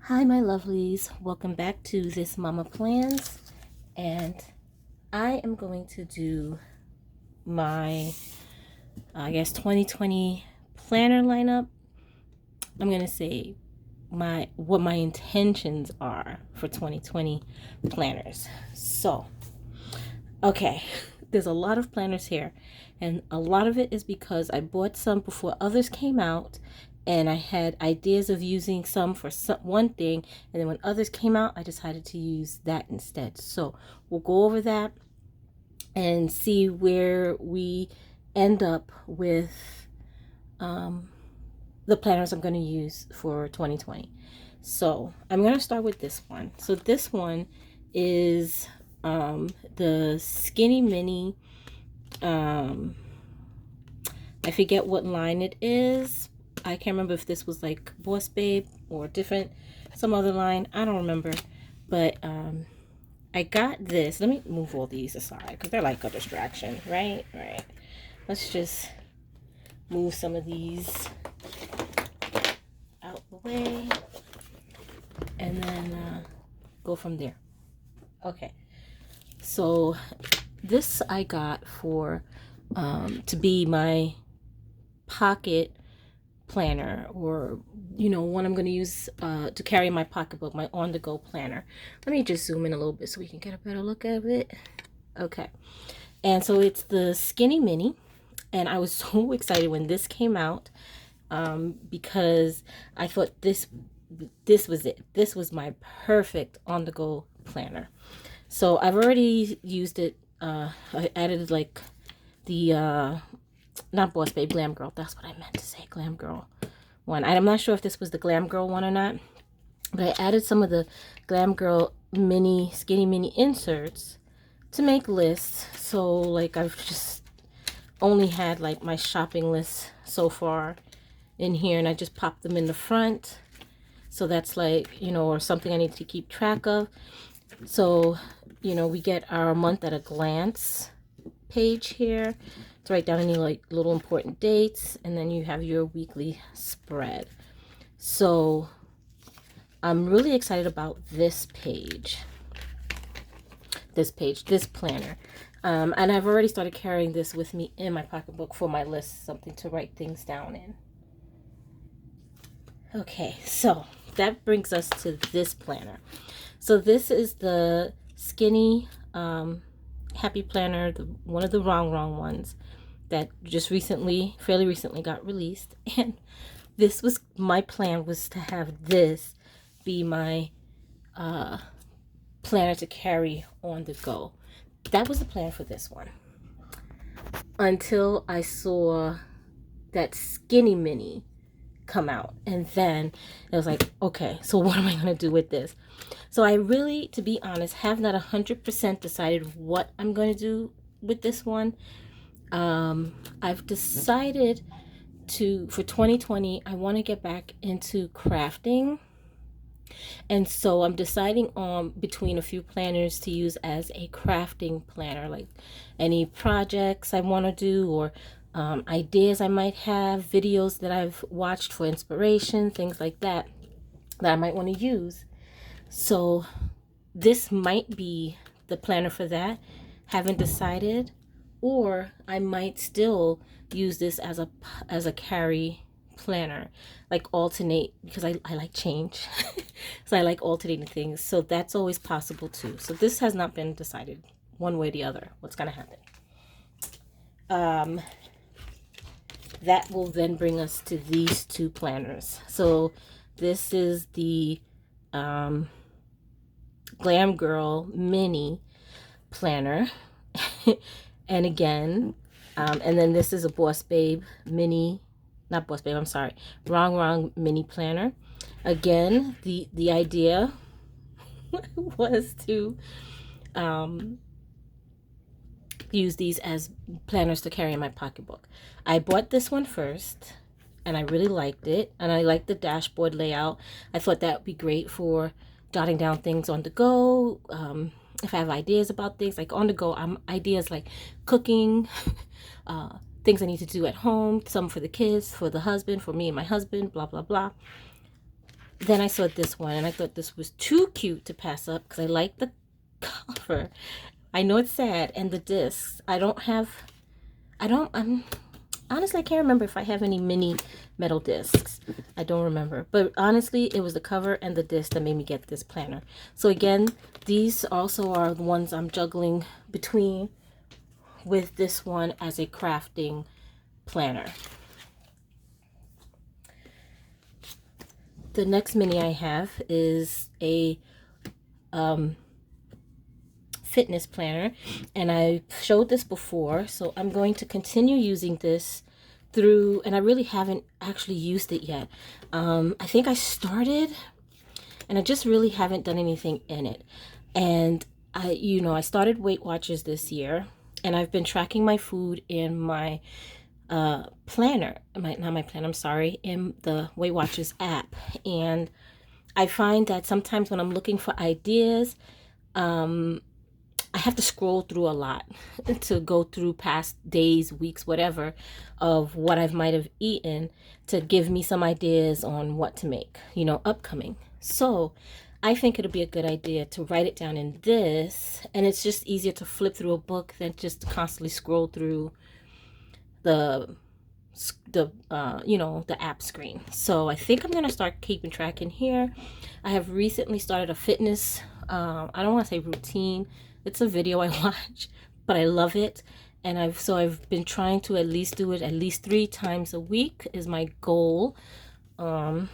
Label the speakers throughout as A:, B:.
A: Hi my lovelies, welcome back to This Mama Plans, and I am going to do my 2020 planner lineup. I'm going to say what my intentions are for 2020 planners. So okay, there's a lot of planners here, and a lot of it is because I bought some before others came out, and I had ideas of using some for one thing, and then when others came out, I decided to use that instead. So we'll go over that and see where we end up with the planners I'm going to use for 2020. So I'm going to start with this one. So this one is the Skinny Mini. I forget what line it is. I can't remember if this was like Boss Babe or different, some other line. I don't remember. But I got this. Let me move all these aside because they're like a distraction, right? Right. Let's just move some of these out the way and then go from there. Okay. So this I got for to be my pocket planner, or one I'm going to use to carry my pocketbook, my on-the-go planner. Let me just zoom in a little bit so we can get a better look at it. Okay, and so it's the Skinny Mini, and I was so excited when this came out because I thought this was it. This was my perfect on-the-go planner. So I've already used it. I added like the not Boss Babe, Glam Girl. That's what I meant to say, Glam Girl one. I'm not sure if this was the Glam Girl one or not, but I added some of the Glam Girl Skinny Mini inserts to make lists. So like I've just only had like my shopping list so far in here, and I just popped them in the front. So that's like, or something I need to keep track of. So, we get our month at a glance page here to write down any like little important dates, and then you have your weekly spread. So I'm really excited about this planner, and I've already started carrying this with me in my pocketbook for my list, something to write things down in. Okay, so that brings us to this planner. So this is the Skinny Happy Planner, one of the Rongrong ones that just fairly recently got released. And this was my plan, was to have this be my planner to carry on the go. That was the plan for this one, until I saw that Skinny Mini come out, and then it was like, okay, so what am I going to do with this? So I really, to be honest, have not 100% decided what I'm going to do with this one. I've decided for 2020, I want to get back into crafting. And so I'm deciding on between a few planners to use as a crafting planner, like any projects I want to do, or ideas I might have, videos that I've watched for inspiration, things like that I might want to use. So this might be the planner for that. Haven't decided. Or I might still use this as a carry planner, like alternate, because I like change. So I like alternating things. So that's always possible too. So this has not been decided one way or the other what's going to happen. That will then bring us to these two planners. So this is the Glam Girl Mini Planner. And again, and then this is a Boss Babe Mini, not Boss Babe, I'm sorry, Rongrong Mini Planner. Again, the idea was to use these as planners to carry in my pocketbook. I bought this one first, and I really liked it, and I liked the dashboard layout. I thought that would be great for jotting down things on the go. If I have ideas about things like on the go, ideas like cooking, things I need to do at home, some for the kids, for the husband, for me and my husband, blah blah blah. then I saw this one and I thought this was too cute to pass up because I like the cover. I know it's sad, and the discs. Honestly, I can't remember if I have any mini metal discs. I don't remember. But honestly, it was the cover and the disc that made me get this planner. So again, these also are the ones I'm juggling between with this one as a crafting planner. The next mini I have is a fitness planner, and I showed this before, so I'm going to continue using this through, and I really haven't actually used it yet. I think I started and I just really haven't done anything in it. And I started Weight Watchers this year, and I've been tracking my food in my planner, not my planner, I'm sorry, in the Weight Watchers app. And I find that sometimes when I'm looking for ideas, I have to scroll through a lot to go through past days, weeks, whatever, of what I might have eaten to give me some ideas on what to make, upcoming. So I think it'll be a good idea to write it down in this, and it's just easier to flip through a book than just to constantly scroll through the app screen. So I think I'm gonna start keeping track in here. I have recently started a fitness, I don't want to say routine. It's a video I watch, but I love it. And I've been trying to at least do it at least 3 times a week is my goal. And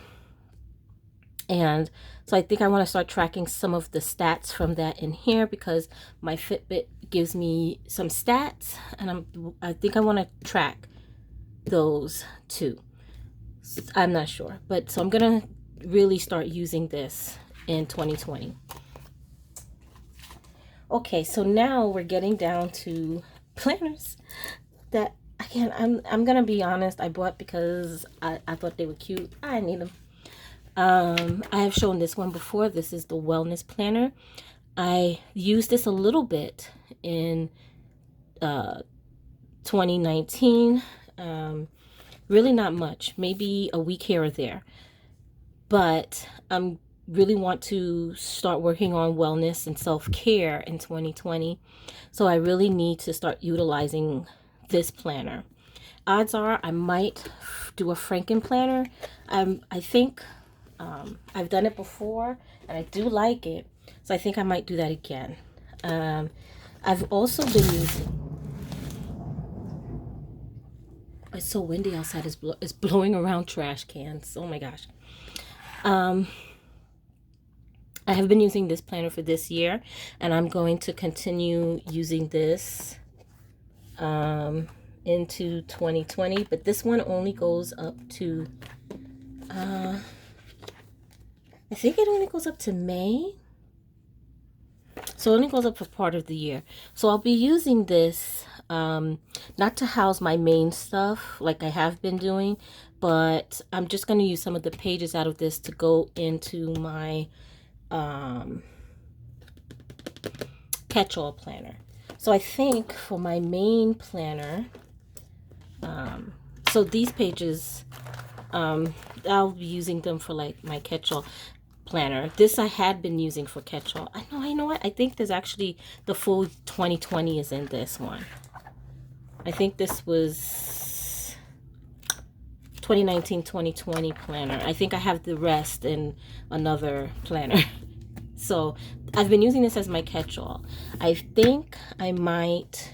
A: so I think I want to start tracking some of the stats from that in here, because my Fitbit gives me some stats, and I think I want to track those too. I'm not sure, but so I'm gonna really start using this in 2020. Okay, so now we're getting down to planners that, again, I'm gonna be honest, I bought because I thought they were cute. I need them. I have shown this one before. This is the wellness planner. I used this a little bit in 2019. Really not much, maybe a week here or there. But I'm really want to start working on wellness and self-care in 2020. So I really need to start utilizing this planner. Odds are I might do a Franken planner. I think I've done it before and I do like it. So I think I might do that again. I've also been using, it's so windy outside, it's blowing around trash cans. Oh my gosh. I have been using this planner for this year, and I'm going to continue using this into 2020. But this one only goes up to, I think it only goes up to May. So it only goes up for part of the year. So I'll be using this not to house my main stuff like I have been doing, but I'm just going to use some of the pages out of this to go into my catch-all planner. So I think for my main planner, so these pages, I'll be using them for like my catch-all planner. This I had been using for catch-all. I know what, I think there's actually the full 2020 is in this one. I think this was 2019-2020 planner. I think I have the rest in another planner. So I've been using this as my catch-all. I think I might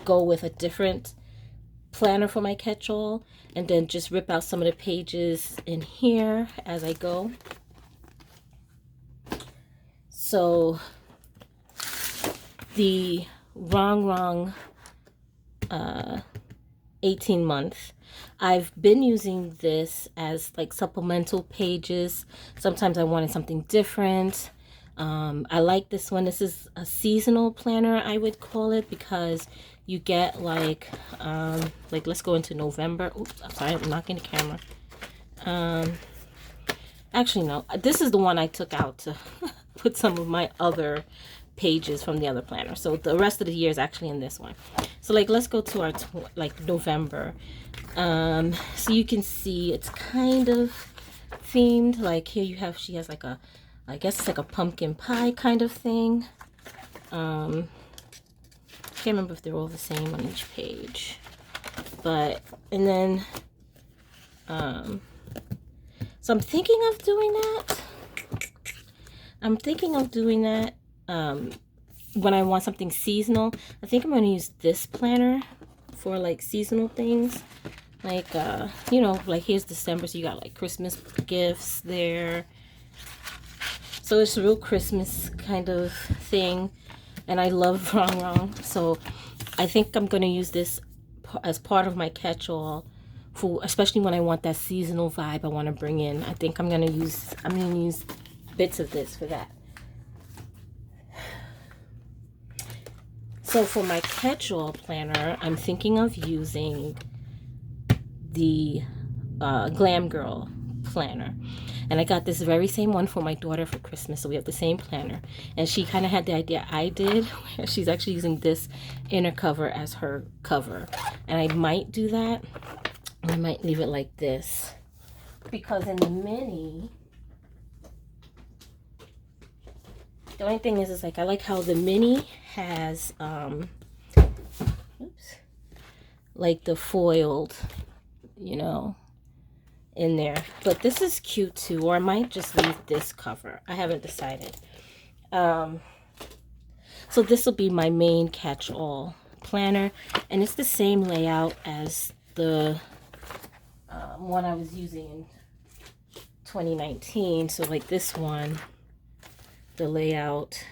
A: go with a different planner for my catch-all and then just rip out some of the pages in here as I go. So the Rongrong 18 month, I've been using this as like supplemental pages. Sometimes I wanted something different. I like this one. This is a seasonal planner, I would call it, because you get like let's go into November. Oops, I'm sorry, I'm knocking the camera. Actually, no, this is the one I took out to put some of my other pages from the other planner. So the rest of the year is actually in this one. So like, let's go to our November. So you can see it's kind of themed. Like here you have, she has like a, I guess it's like a pumpkin pie kind of thing. Can't remember if they're all the same on each page. But, and then, so I'm thinking of doing that. When I want something seasonal. I think I'm going to use this planner for like seasonal things. Like, you know, like here's December, so you got like Christmas gifts there. So it's a real Christmas kind of thing. And I love Rongrong. So I think I'm going to use this as part of my catch-all, for especially when I want that seasonal vibe I want to bring in. I think I'm going to use bits of this for that. So for my catch-all planner, I'm thinking of using the Glam Girl planner. And I got this very same one for my daughter for Christmas, so we have the same planner. And she kind of had the idea I did, where she's actually using this inner cover as her cover. And I might do that. I might leave it like this. Because in the mini, the only thing is like I like how the mini has, like the foiled, you know, in there. But this is cute too, or I might just leave this cover. I haven't decided. So this will be my main catch-all planner, and it's the same layout as the one I was using in 2019. So like this one, the layout,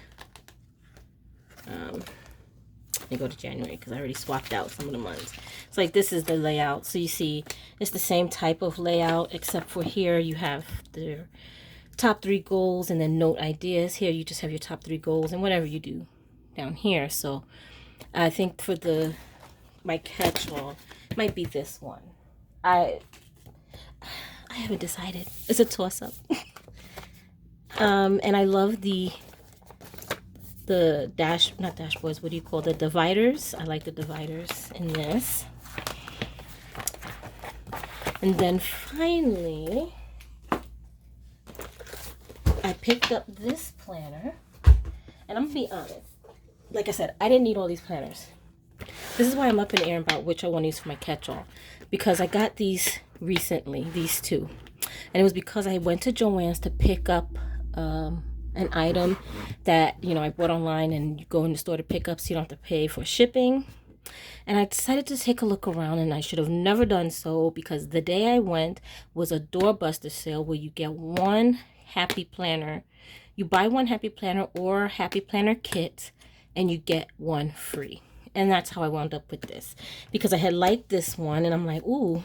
A: let me go to January because I already swapped out some of the months. It's like this is the layout. So you see it's the same type of layout, except for here you have the top 3 goals and then note ideas. Here you just have your top 3 goals and whatever you do down here. So I think for my catch-all might be this one. I haven't decided. It's a toss-up. And I love the not dashboards, what do you call the dividers? I like the dividers in this. And then finally, I picked up this planner, and I'm gonna be honest, like I said, I didn't need all these planners. This is why I'm up in the air about which I want to use for my catch-all, because I got these recently, these two, and it was because I went to Joann's to pick up an item that, you know, I bought online, and you go in the store to pick up so you don't have to pay for shipping. And I decided to take a look around, and I should have never done so, because the day I went was a doorbuster sale where you get one happy planner. You buy one happy planner or happy planner kit, and you get one free. And that's how I wound up with this, because I had liked this one, and I'm like, ooh,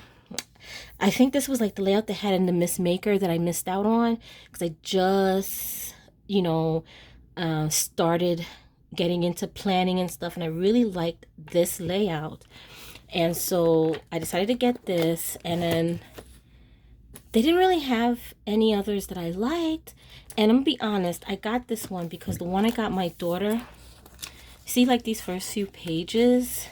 A: I think this was like the layout they had in the Miss Maker that I missed out on, because I just, you know, started getting into planning and stuff, and I really liked this layout. And so I decided to get this, and then they didn't really have any others that I liked. And I'm gonna be honest, I got this one because the one I got my daughter, see, like these first few pages,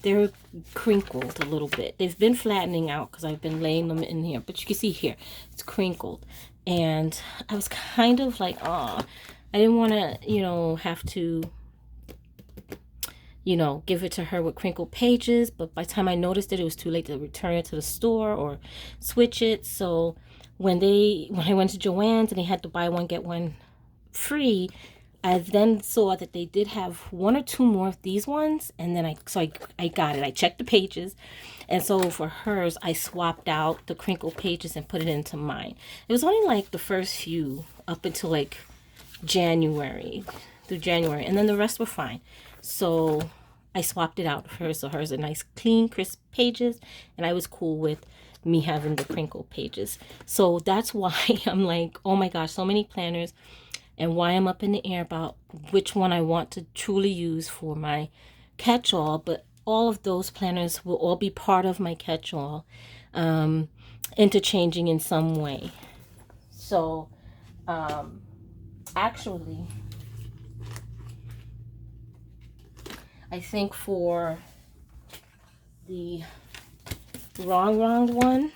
A: they're crinkled a little bit. They've been flattening out because I've been laying them in here, but you can see here it's crinkled. And I was kind of like, oh, I didn't want to, you know, have to, you know, give it to her with crinkled pages. But by the time I noticed it, it was too late to return it to the store or switch it. So when I went to Joann's and they had to buy one get one free, I then saw that they did have 1 or 2 more of these ones, and then I got it. I checked the pages, and so for hers, I swapped out the crinkled pages and put it into mine. It was only like the first few up until like January, and then the rest were fine. So I swapped it out for her, so hers are nice, clean, crisp pages, and I was cool with me having the crinkled pages. So that's why I'm like, oh my gosh, so many planners. And why I'm up in the air about which one I want to truly use for my catch-all. But all of those planners will all be part of my catch-all, interchanging in some way. So, actually, I think for the Rongrong one,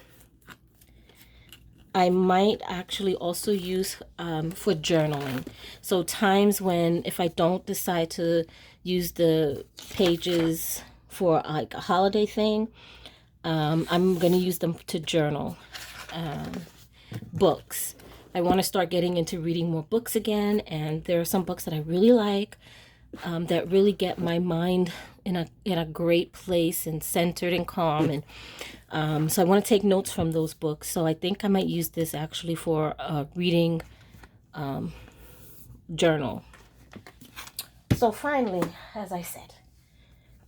A: I might actually also use for journaling. So times when if I don't decide to use the pages for like a holiday thing, I'm going to use them to journal. Books. I want to start getting into reading more books again, and there are some books that I really like that really get my mind in a great place and centered and calm. And so I want to take notes from those books. So I think I might use this actually for a reading journal. So finally, as I said,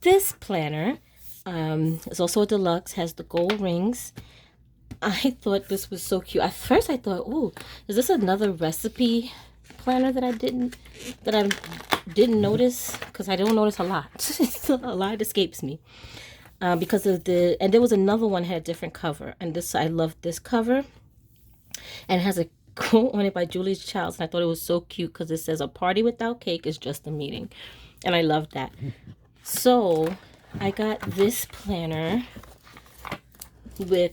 A: this planner is also a deluxe, has the gold rings. I thought this was so cute. At first I thought, oh, is this another recipe planner that I didn't notice? Because I don't notice a lot. A lot escapes me. Because of and there was another one that had a different cover. And this, I love this cover. And it has a quote on it by Julia Childs. And I thought it was so cute because it says, "A party without cake is just a meeting." And I love that. So I got this planner with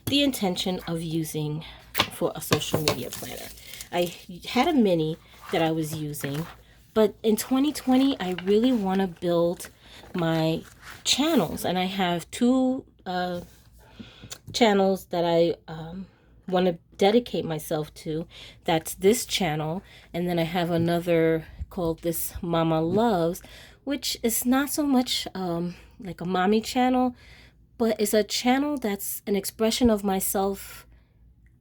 A: the intention of using for a social media planner. I had a mini that I was using, but in 2020 I really want to build my channels, and I have two channels that I want to dedicate myself to. That's this channel, and then I have another called This Mama Loves, which is not so much like a mommy channel, but it's a channel that's an expression of myself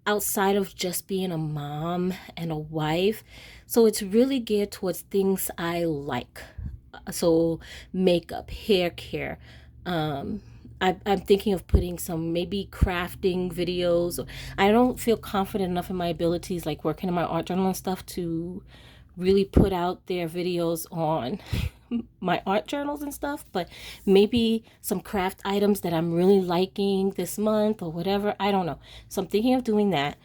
A: outside of just being a mom and a wife. So it's really geared towards things I like. So makeup, hair care. I'm thinking of putting some maybe crafting videos. I don't feel confident enough in my abilities, like working in my art journal and stuff, to really put out their videos on my art journals and stuff, but maybe some craft items that I'm really liking this month or whatever. I don't know. So I'm thinking of doing that.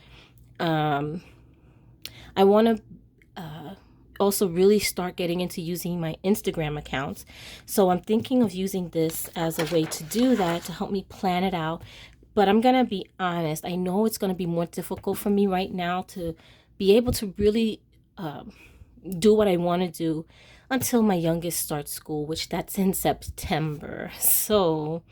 A: I want to also really start getting into using my Instagram accounts. So I'm thinking of using this as a way to do that, to help me plan it out. But I'm going to be honest, I know it's going to be more difficult for me right now to be able to really do what I want to do until my youngest starts school, which that's in September. So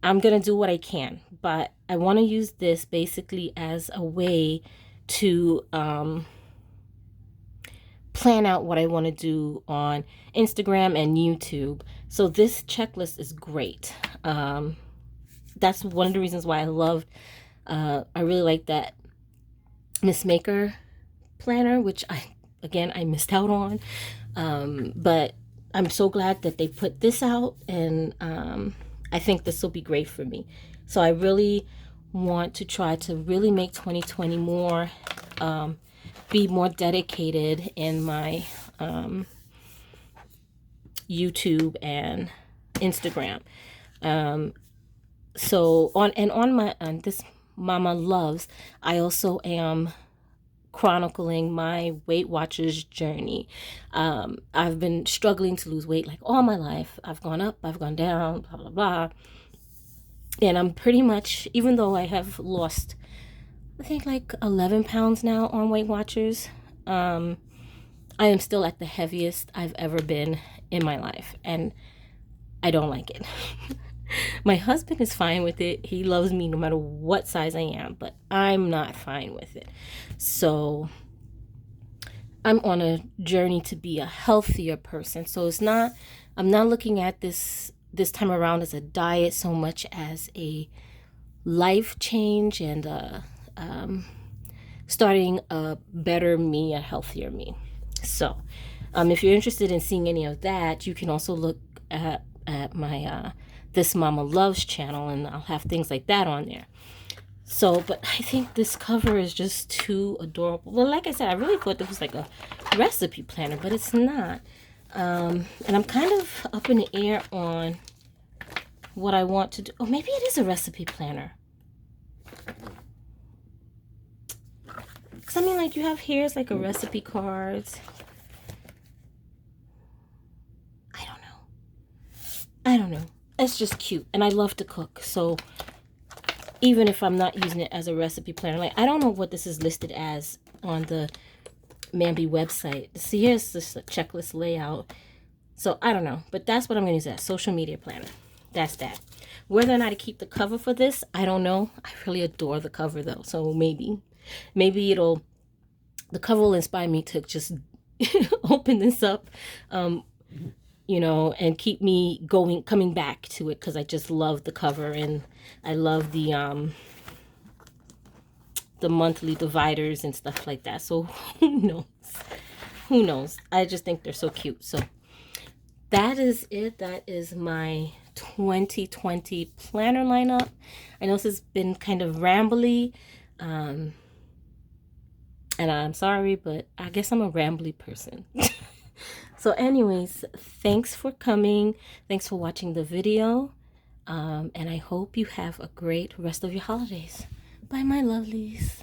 A: I'm going to do what I can, but I want to use this basically as a way to plan out what I want to do on Instagram and YouTube. So this checklist is great. That's one of the reasons why I really like that Miss Maker planner, which I missed out on. But I'm so glad that they put this out, and I think this will be great for me. So I really want to try to really make 2020 more, be more dedicated in my YouTube and Instagram. So on this Mama Loves, I also am chronicling my Weight Watchers journey. I've been struggling to lose weight like all my life. I've gone up, I've gone down, blah, blah, blah. And I'm pretty much, even though I have lost, I think like 11 pounds now on Weight Watchers, I am still at the heaviest I've ever been in my life. And I don't like it. My husband is fine with it. He loves me no matter what size I am, but I'm not fine with it. So I'm on a journey to be a healthier person. So I'm not looking at this time around as a diet so much as a life change and starting a better me, a healthier me. So if you're interested in seeing any of that, you can also look at my This Mama Loves channel, and I'll have things like that on there. So, but I think this cover is just too adorable. Well, like I said, I really thought this was like a recipe planner, but it's not. And I'm kind of up in the air on what I want to do. Oh, maybe it is a recipe planner. Because I mean, like, you have here's like a recipe cards. I don't know. It's just cute, and I love to cook, so even if I'm not using it as a recipe planner. Like, I don't know what this is listed as on the Mambi website. See, here's this checklist layout. So I don't know, but that's what I'm going to use as social media planner. That's that. Whether or not I keep the cover for this, I don't know. I really adore the cover though. So maybe the cover will inspire me to just open this up, you know, and keep me coming back to it, because I just love the cover, and I love the monthly dividers and stuff like that. So who knows? Who knows? I just think they're so cute. So that is it. That is my 2020 planner lineup. I know this has been kind of rambly, and I'm sorry, but I guess I'm a rambly person. So anyways, thanks for coming. Thanks for watching the video. And I hope you have a great rest of your holidays. Bye, my lovelies.